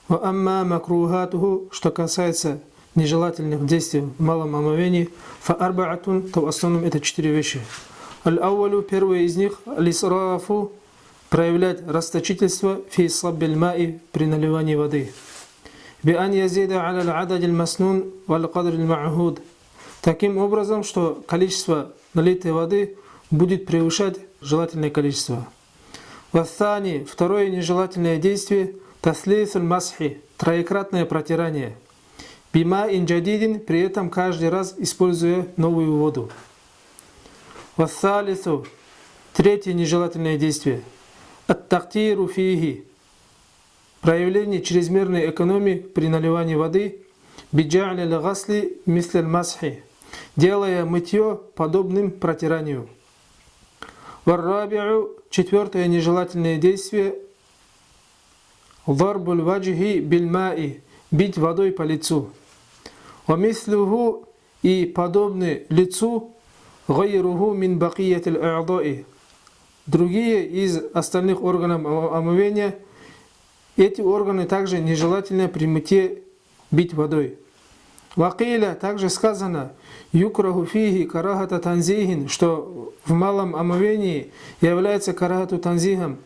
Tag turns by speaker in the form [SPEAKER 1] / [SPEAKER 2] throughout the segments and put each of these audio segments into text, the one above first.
[SPEAKER 1] Ва амма макрухатуху, что касается нежелательных действий в малом омовении, фа арбаатун, то в основном это 4 вещи. Аль-ауалю, первое из них, аль-исрафу, проявлять расточительство фи саббиль маи, при наливании воды. Би-ан язида аля аль-ададиль маснун валь-кадриль ма'худ. Таким образом, что количество налитой воды будет превышать желательное количество. Ваthani, второе нежелательное действие, таслисуль масхи, троекратное протирание. Бима инджадидин, при этом каждый раз используя новую воду. Ваthалису, третье нежелательное действие, ат-тактиру фихи, проявление чрезмерной экономии при наливании воды, биджа'ля л-гасли мисль масхи, делая мытье подобным протиранию. Варраби'у, четвертое нежелательное действие, дарбуль ваджхи бильмаи, бить водой по лицу. Вамислуху, и подобный лицу, гайруху мин бакиятиль а'даи, другие из остальных органов омовения, эти органы также нежелательно при мытье бить водой. Вакиля, также сказано, юкраху фихи карахата танзихин, что в малом омовении является карахату танзихом,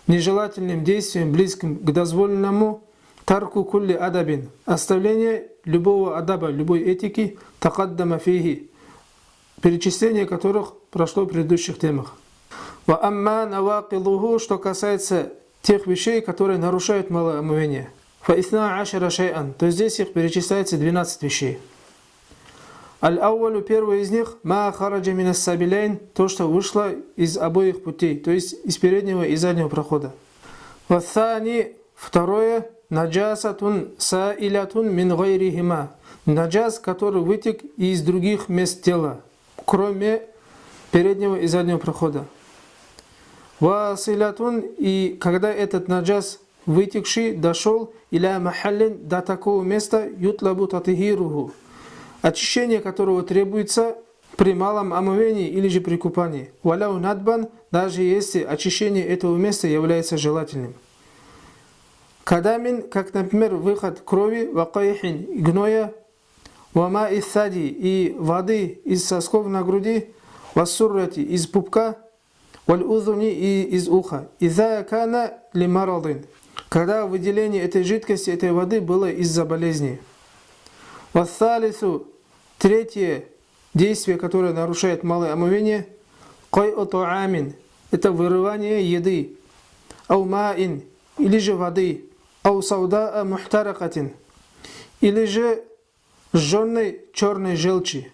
[SPEAKER 1] нежелательным действием, близким к дозволенному, тарку кулли адабин, оставление любого адаба, любой этики, такаддама фихи, перечисление которых прошло в предыдущих темах. Ва амма навакилуху, что касается тех вещей, которые нарушают малое омовение. Фаисна ашара шай'ан, то здесь их перечисляется 12 вещей. Аль-ауалю, первый из них, ма хараджа минас сабиляйн, то, что вышло из обоих путей, то есть из переднего и заднего прохода. Ваthani, второе, наджасатун саилятун мин гайрихима, наджас, который вытек из других мест тела, кроме переднего и заднего прохода. Василятун, и когда этот наджас вытекший дошел иля махаллин, до такого места, ютлабу татихируху, очищение которого требуется при малом омовении или же при купании. Валяу надбан, даже если очищение этого места является желательным. Кадамин, как, например, выход крови, вакайхин, гноя, вама из сади, и воды из сосков на груди, вассуррати, из пупка, валь-узуни, и из уха. Иза кана лимарадин, когда выделение этой жидкости, этой воды было из-за болезни. Вассалису, третье действие, которое нарушает малое омовение, кай'у ту'амин, это вырывание еды, ау ма'ин, или же воды, ау сауда'a мухтаракатин, или же жженной черной желчи,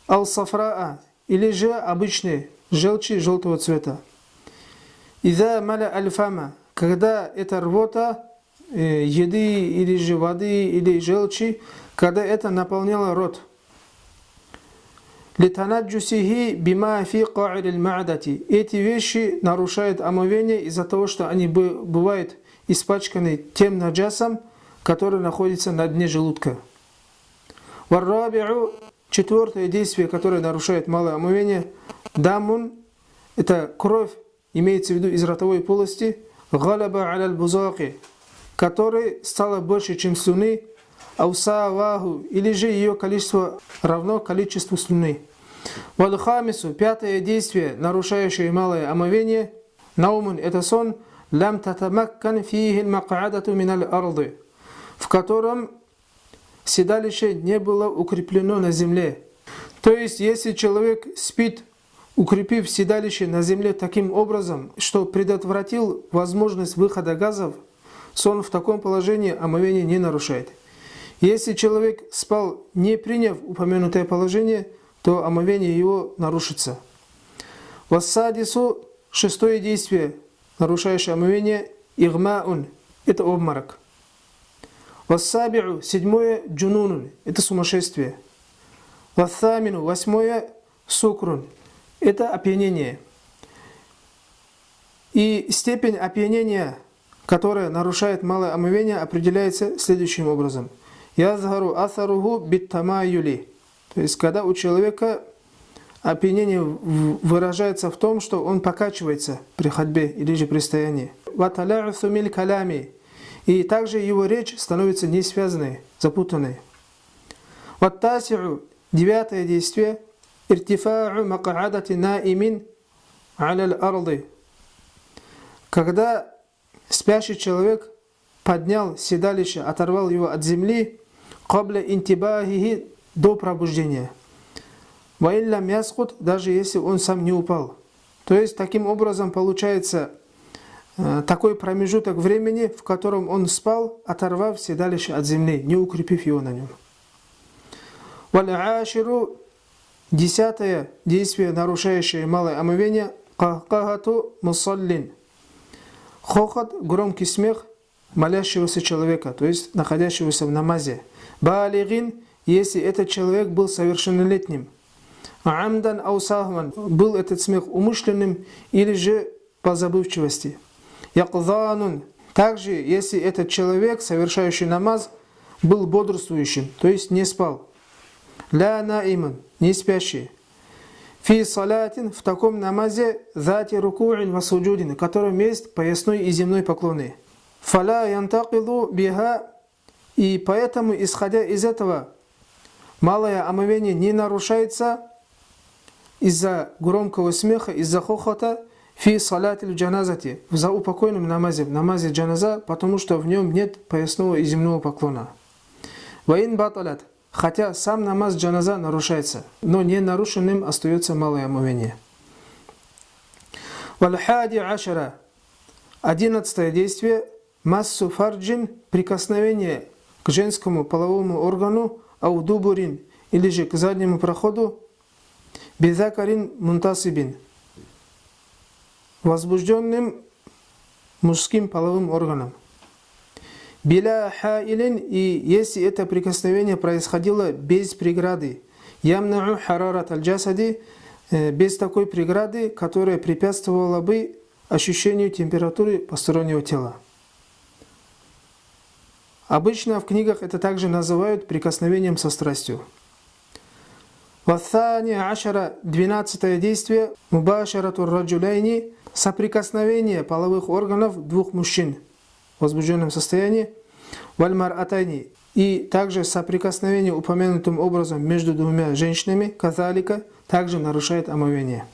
[SPEAKER 1] ау сафра'a, или же обычной желчи желтого цвета. Иза маля аль-фама, когда эта рвота еды или же воды или желчи, когда это наполняло рот. Литанаджусихи бима фи ка'иль ма'дати. Эти вещи нарушают омовение из-за того, что они бывают испачканы тем наджасом, который находится на дне желудка. Варраби'у, четвертое действие, которое нарушает малое омовение, дамун, это кровь, имеется в виду из ротовой полости, галаба аля аль-бузаки, который стало больше, чем слюны, аусаваху, или же ее количество равно количеству слюны. Валхамису, пятое действие, нарушающее малое омовение, наумун, это сон, лам татамаккан фихи мак'адату миналь арды, в котором седалище не было укреплено на земле. То есть, если человек спит, укрепив седалище на земле таким образом, что предотвратил возможность выхода газов, сон в таком положении омовение не нарушает. Если человек спал, не приняв упомянутое положение, то омовение его нарушится. Вассадису, шестое действие, нарушающее омовение, игмаун, это обморок. Вассаби'у, седьмое, джунунун, это сумасшествие. Вассамину, восьмое, сукрун, это опьянение. И степень опьянения, которая нарушает малое омовение, определяется следующим образом. Язгару асаруху биттамаюли. То есть, когда у человека опьянение выражается в том, что он покачивается при ходьбе или же при стоянии. Ваталя'у сумиль калями. И также его речь становится несвязанной, запутанной. Ваттаси'у, 9 действие, иртифа'у мак'адати наимин аля аль-арды. Когда спящий человек поднял седалище, оторвал его от земли, кабля интибахихи, до пробуждения. Ваиллям яскут, даже если он сам не упал. То есть, таким образом получается такой промежуток времени, в котором он спал, оторвав седалище от земли, не укрепив его на нем. Валь-аширу, 10 действие, нарушающее малое омовение, кахкахату мусаллин. Хохот, громкий смех молящегося человека, то есть находящегося в намазе. Балигин, если этот человек был совершеннолетним. Амдан ау сахван, был этот смех умышленным или же по забывчивости. Якзанун, также если этот человек, совершающий намаз, был бодрствующим, то есть не спал. Ля наиман, не спящий. Фи салатин, в таком намазе, зати руку'ин ва суджудин, в котором есть поясной и земной поклоны. Фаля янтакиду биха, и поэтому, исходя из этого, малое омовение не нарушается из-за громкого смеха, из-за хохота, фи салатиль джаназати, в заупокойном намазе, в намазе джаназа, потому что в нем нет поясного и земного поклона. Ваин баталят, хотя сам намаз джаназа нарушается, но не нарушенным остается малое омовение. Валь-хади ашара, 11 действие, массу фарджин, прикосновение к женскому половому органу, аудубурин, или же к заднему проходу, безакарин мунтасибин, возбужденным мужским половым органом. Биля хаилин, и если это прикосновение происходило без преграды, ямнау харарат аль-джасади, без такой преграды, которая препятствовала бы ощущению температуры постороннего тела. Обычно в книгах это также называют прикосновением со страстью. Ваthani ашара, 12 действие, мубашаратур раджуляйни, соприкосновение половых органов двух мужчин в возбужденном состоянии, вальмар атайни, и также соприкосновение упомянутым образом между двумя женщинами, казалика, также нарушает омовение.